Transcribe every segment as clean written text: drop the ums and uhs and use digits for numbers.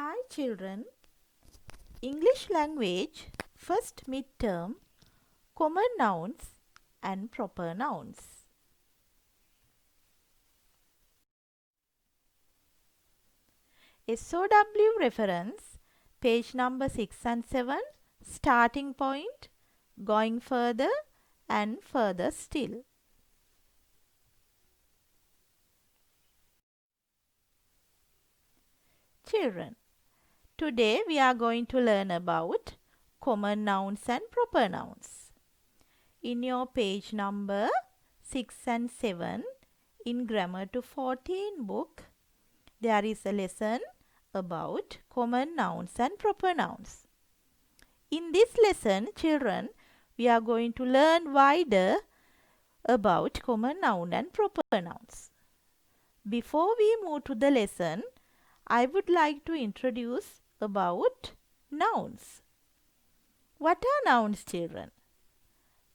Hi children, English language first midterm, common nouns and proper nouns. SOW reference, page number 6 and 7, starting point, going further and further still. Children, today we are going to learn about common nouns and proper nouns. In your page number 6 and 7 in Grammar to 14 book, there is a lesson about common nouns and proper nouns. In this lesson, children, we are going to learn wider about common noun and proper nouns. Before we move to the lesson, I would like to introduce about nouns. What are nouns, children?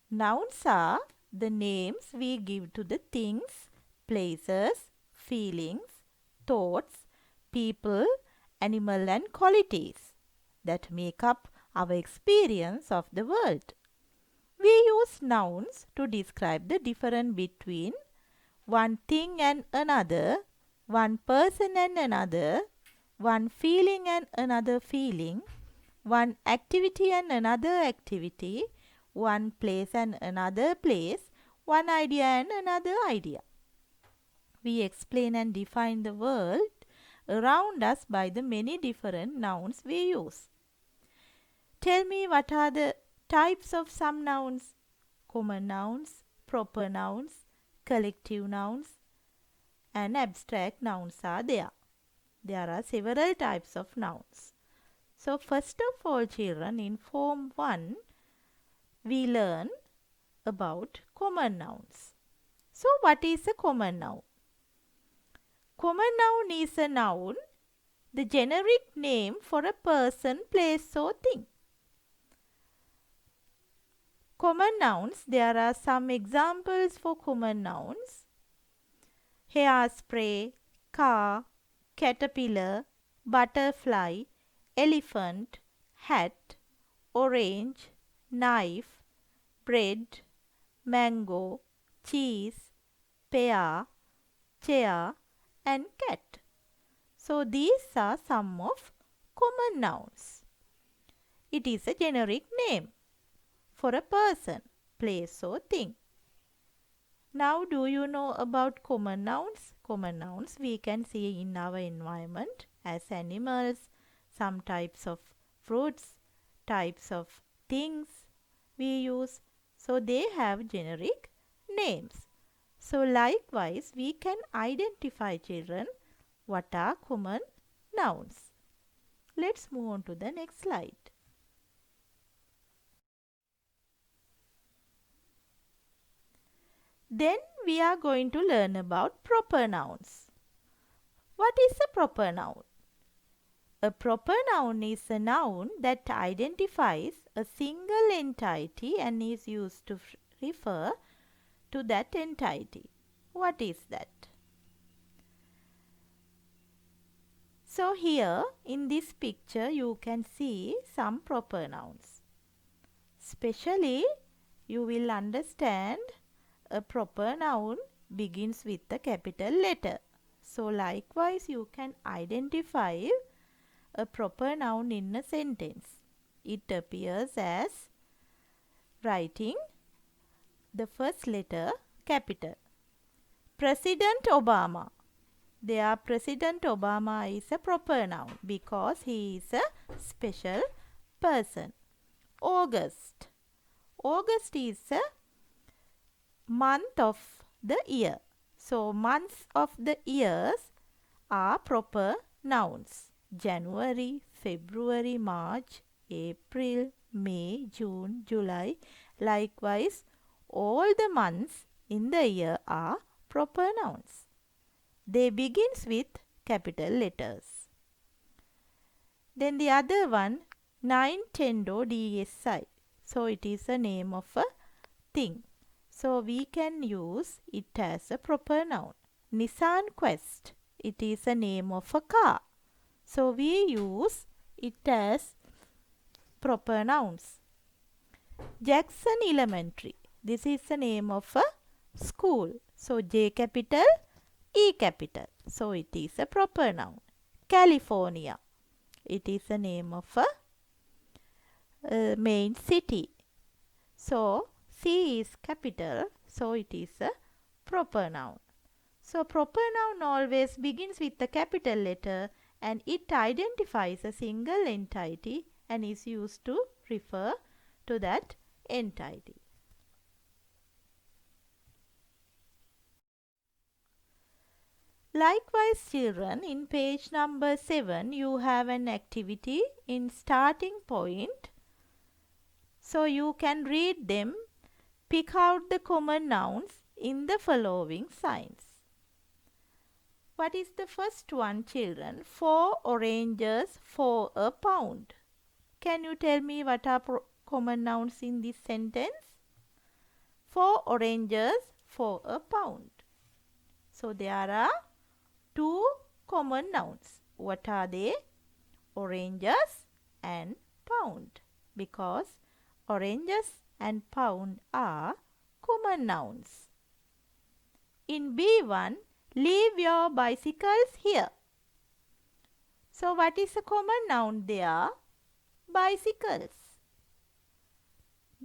Nouns are the names we give to the things, places, feelings, thoughts, people, animal and qualities that make up our experience of the world. We use nouns to describe the difference between one thing and another, one person and another, one feeling and another feeling, one activity and another activity, one place and another place, one idea and another idea. We explain and define the world around us by the many different nouns we use. Tell me, what are the types of some nouns? Common nouns, proper nouns, collective nouns, and abstract nouns are there. There are several types of nouns. So first of all, children, in Form 1, we learn about common nouns. So what is a common noun? Common noun is a noun, the generic name for a person, place or thing. Common nouns, there are some examples for common nouns. Hairspray, car, caterpillar, butterfly, elephant, hat, orange, knife, bread, mango, cheese, pear, chair and cat. So these are some of common nouns. It is a generic name for a person, place or thing. Now, do you know about common nouns? Common nouns we can see in our environment as animals, some types of fruits, types of things we use. So they have generic names. So likewise, we can identify, children, what are common nouns. Let's move on to the next slide. Then we are going to learn about proper nouns. What is a proper noun? A proper noun is a noun that identifies a single entity and is used to refer to that entity. What is that? So here in this picture you can see some proper nouns. Especially you will understand a proper noun begins with a capital letter. So likewise you can identify a proper noun in a sentence. It appears as writing the first letter capital. President Obama. There, President Obama is a proper noun because he is a special person. August. August is a month of the year. So months of the years are proper nouns. January, February, March, April, May, June, July. Likewise, all the months in the year are proper nouns. They begins with capital letters. Then the other one, Nintendo DSi. So it is a name of a thing. So we can use it as a proper noun. Nissan Quest. It is a name of a car. So we use it as proper nouns. Jackson Elementary. This is the name of a school. So J capital, E capital. So it is a proper noun. California. It is the name of a main city. So C is capital. So it is a proper noun. So proper noun always begins with the capital letter and it identifies a single entity and is used to refer to that entity. Likewise, children, in page number 7, you have an activity in starting point. So you can read them. Pick out the common nouns in the following signs. What is the first one, children? 4 oranges for a pound. Can you tell me what are common nouns in this sentence? 4 oranges for a pound. So there are 2 common nouns. What are they? Oranges and pound. Because oranges and pound are common nouns. In B1, leave your bicycles here. So what is a common noun there? Bicycles.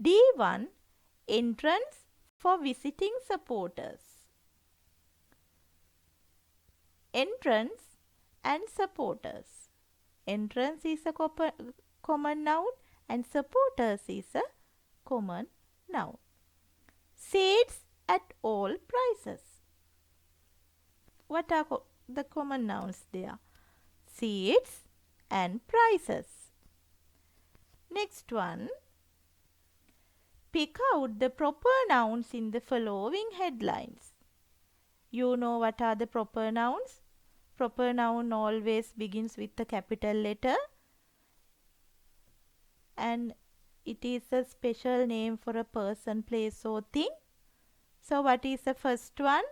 D1, entrance for visiting supporters. Entrance and supporters. Entrance is a common noun and supporters is a common noun. Seats at all prices. What are the common nouns there? Seats and prices. Next one. Pick out the proper nouns in the following headlines. You know what are the proper nouns? Proper noun always begins with the capital letter and it is a special name for a person, place or thing. So what is the first one?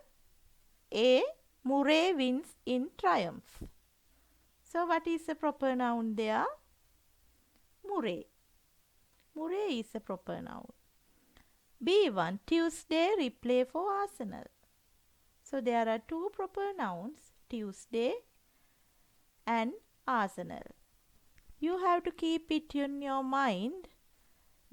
A. Murray wins in triumph. So what is the proper noun there? Murray. Murray is a proper noun. B1. Tuesday replay for Arsenal. So there are 2 proper nouns, Tuesday and Arsenal. You have to keep it in your mind.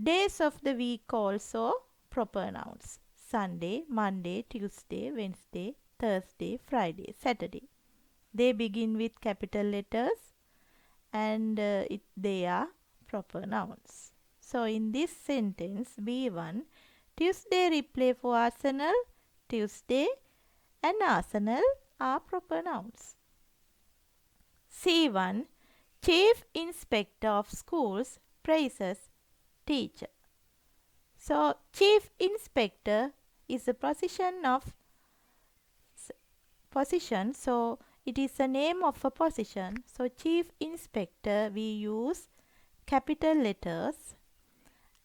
Days of the week also proper nouns. Sunday, Monday, Tuesday, Wednesday, Thursday, Friday, Saturday. They begin with capital letters and they are proper nouns. So in this sentence B1, Tuesday replay for Arsenal, Tuesday and Arsenal are proper nouns. C1, Chief Inspector of Schools praises teacher. So Chief Inspector is a position, so it is the name of a position. So Chief Inspector we use capital letters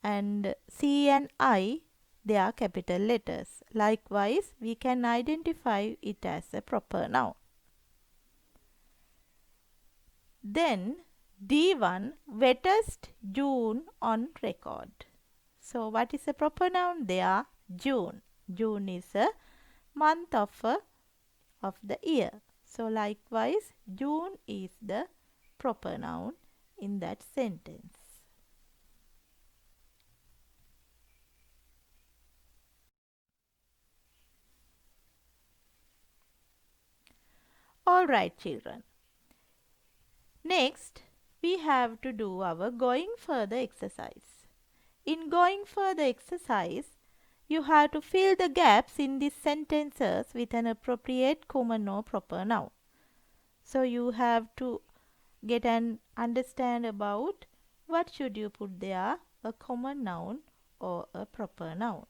and C and I they are capital letters. Likewise, we can identify it as a proper noun. Then D1, wettest June on record. So what is a proper noun there? June. June is a month of the year. So likewise, June is the proper noun in that sentence. Alright, children. Next, we have to do our going further exercise. In going further exercise, you have to fill the gaps in these sentences with an appropriate common or proper noun. So you have to get an understand about what should you put there, a common noun or a proper noun.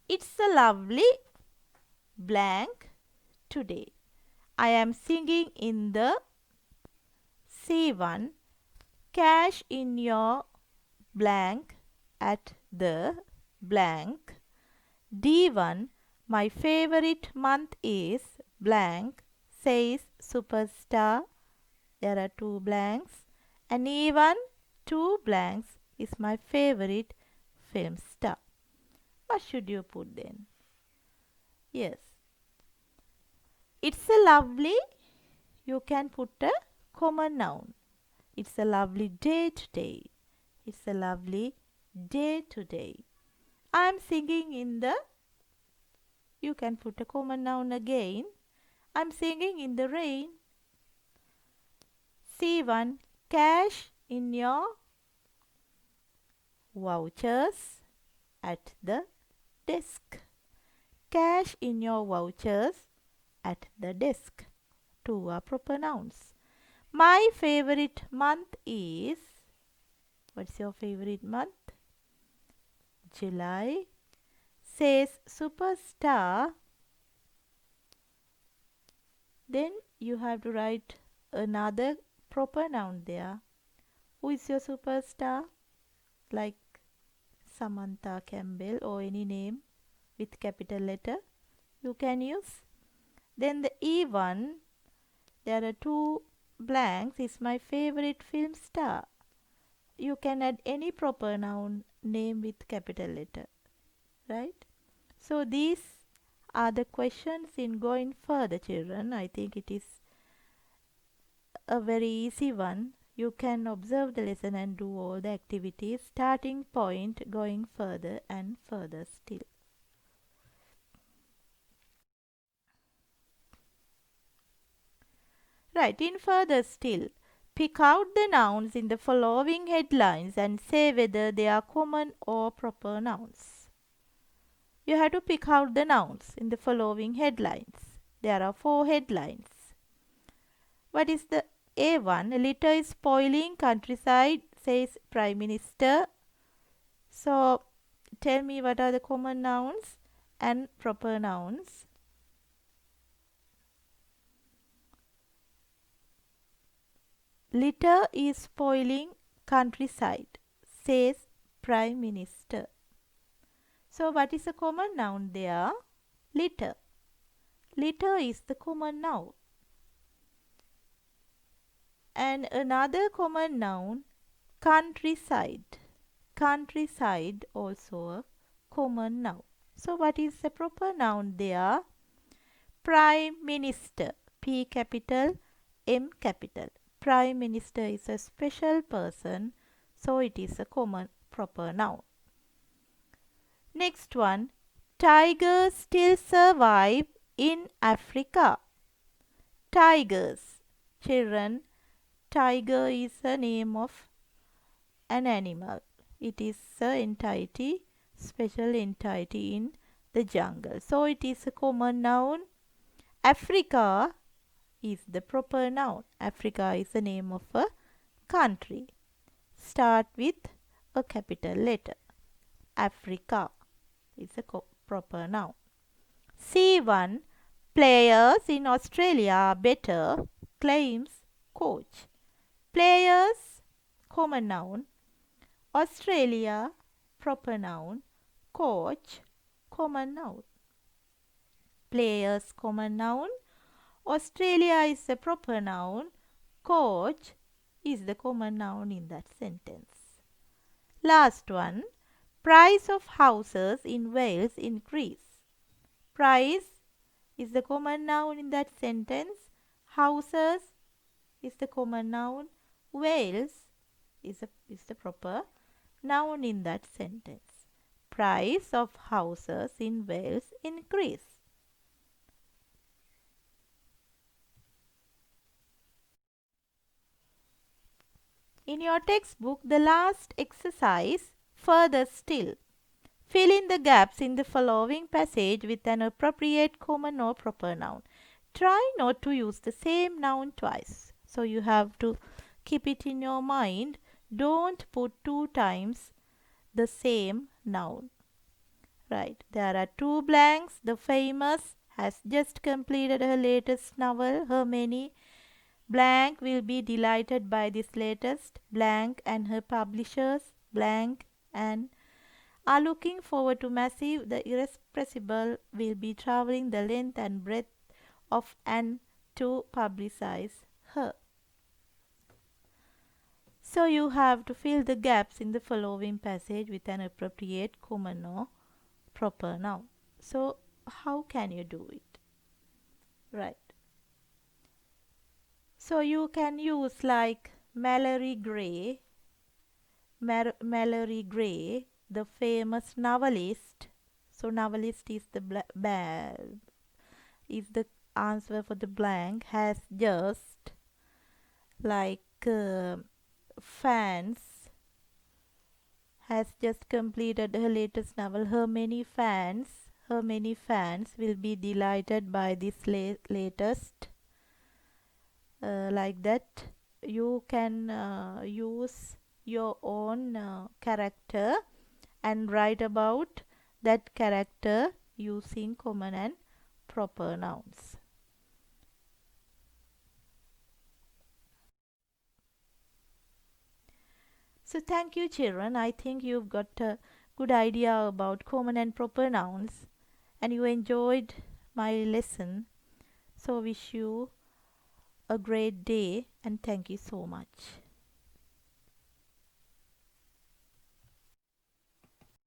It's a lovely blank today. I am singing in the C1, cash in your blank at the blank. D1, my favorite month is blank says superstar. There are two blanks. And even two blanks is my favorite film star. What should you put then? Yes. It's a lovely, you can put a common noun. It's a lovely day today. It's a lovely day today. I'm singing in the, you can put a common noun again. I'm singing in the rain. C1. Cash in your vouchers at the desk. Cash in your vouchers at the desk. Two are proper nouns. My favorite month is, what's your favorite month? July. Says superstar. Then you have to write another proper noun there. Who is your superstar? Like Samantha Campbell or any name with capital letter you can use. Then the E1, there are two blanks, is my favorite film star. You can add any proper noun name with capital letter, right? So these are the questions in going further, children. I think it is a very easy one. You can observe the lesson and do all the activities. Starting point, going further and further still. Right, in further still, pick out the nouns in the following headlines and say whether they are common or proper nouns. You have to pick out the nouns in the following headlines. There are 4 headlines. What is the A1? Litter is spoiling countryside, says Prime Minister. So, tell me what are the common nouns and proper nouns. Litter is spoiling countryside, says Prime Minister. So what is a common noun there? Litter. Litter is the common noun. And another common noun, countryside. Countryside also a common noun. So what is the proper noun there? Prime Minister. P capital, M capital. Prime Minister is a special person, so it is a common proper noun. Next one, tigers still survive in Africa. Tigers. Children, tiger is a name of an animal. It is a entity, special entity in the jungle. So it is a common noun. Africa is the proper noun. Africa is the name of a country. Start with a capital letter. Africa is a proper noun. C1. Players in Australia are better, claims coach. Players, common noun. Australia, proper noun. Coach, common noun. Players, common noun. Australia is a proper noun. Coach is the common noun in that sentence. Last one. Price of houses in Wales increase. Price is the common noun in that sentence. Houses is the common noun. Wales is the proper noun in that sentence. Price of houses in Wales increase. In your textbook, the last exercise, further still. Fill in the gaps in the following passage with an appropriate common or proper noun. Try not to use the same noun twice. So you have to keep it in your mind. Don't put 2 times the same noun. Right. There are 2 blanks. The famous has just completed her latest novel, Hermione. Blank will be delighted by this latest. Blank and her publishers, blank and are looking forward to Massive. The irrepressible will be traveling the length and breadth of an to publicize her. So you have to fill the gaps in the following passage with an appropriate common or proper noun. So how can you do it? Right. So you can use like Mallory Gray, Mallory Gray, the famous novelist. So novelist is is the answer for the blank, has just like fans has just completed her latest novel. Her many fans will be delighted by this latest. Like that, you can use your own character and write about that character using common and proper nouns. So thank you, children. I think you've got a good idea about common and proper nouns and you enjoyed my lesson. So wish you a great day and thank you so much.